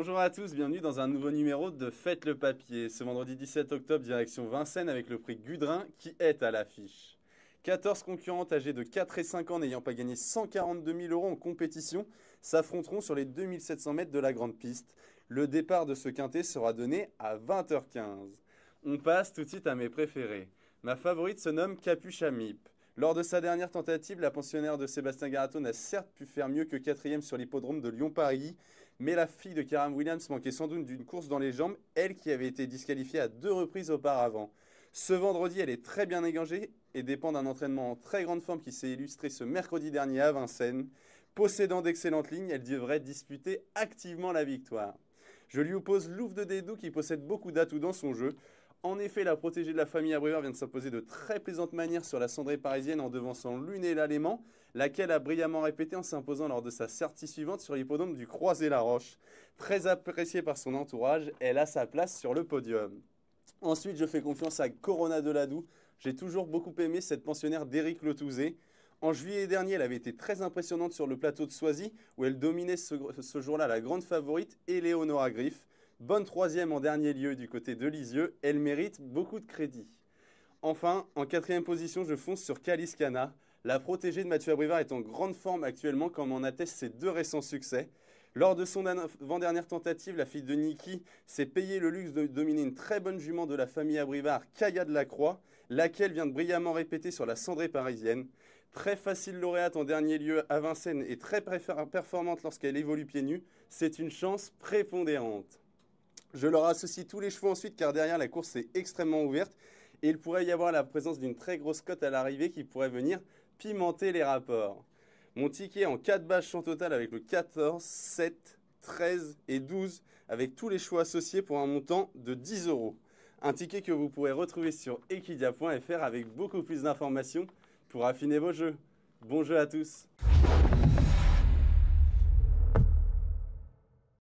Bonjour à tous, bienvenue dans un nouveau numéro de Faites le papier. Ce vendredi 17 octobre, direction Vincennes avec le prix Gudrin qui est à l'affiche. 14 concurrentes âgées de 4 et 5 ans n'ayant pas gagné 142 000 euros en compétition s'affronteront sur les 2700 mètres de la grande piste. Le départ de ce quintet sera donné à 20h15. On passe tout de suite à mes préférés. Ma favorite se nomme Capucha Mip. Lors de sa dernière tentative, la pensionnaire de Sébastien Garato n'a certes pu faire mieux que 4e sur l'hippodrome de Lyon-Paris, mais la fille de Karam Williams manquait sans doute d'une course dans les jambes, elle qui avait été disqualifiée à 2 reprises auparavant. Ce vendredi, elle est très bien engagée et dépend d'un entraînement en très grande forme qui s'est illustré ce mercredi dernier à Vincennes. Possédant d'excellentes lignes, elle devrait disputer activement la victoire. Je lui oppose Louvre de Dédou qui possède beaucoup d'atouts dans son jeu. En effet, la protégée de la famille Abrivard vient de s'imposer de très plaisantes manières sur la cendrée parisienne en devançant Lunella Léman, laquelle a brillamment répété en s'imposant lors de sa sortie suivante sur l'hippodrome du Croisé-la-Roche. Très appréciée par son entourage, elle a sa place sur le podium. Ensuite, je fais confiance à Corona de Ladoux. J'ai toujours beaucoup aimé cette pensionnaire d'Éric Letouzé. En juillet dernier, elle avait été très impressionnante sur le plateau de Soisy, où elle dominait ce jour-là la grande favorite, Éléonora Griff. Bonne troisième en dernier lieu du côté de Lisieux, elle mérite beaucoup de crédit. Enfin, en 4e position, je fonce sur Caliscana. La protégée de Mathieu Abrivard est en grande forme actuellement, comme en attestent ses 2 récents succès. Lors de son avant-dernière tentative, la fille de Niki s'est payé le luxe de dominer une très bonne jument de la famille Abrivard, Kaya de la Croix, laquelle vient de brillamment répéter sur la cendrée parisienne. Très facile lauréate en dernier lieu à Vincennes et très performante lorsqu'elle évolue pieds nus, c'est une chance prépondérante. Je leur associe tous les chevaux ensuite car derrière la course est extrêmement ouverte et il pourrait y avoir la présence d'une très grosse cote à l'arrivée qui pourrait venir pimenter les rapports. Mon ticket en 4 bases champ total avec le 14, 7, 13 et 12 avec tous les chevaux associés pour un montant de 10 euros. Un ticket que vous pourrez retrouver sur equidia.fr avec beaucoup plus d'informations pour affiner vos jeux. Bon jeu à tous!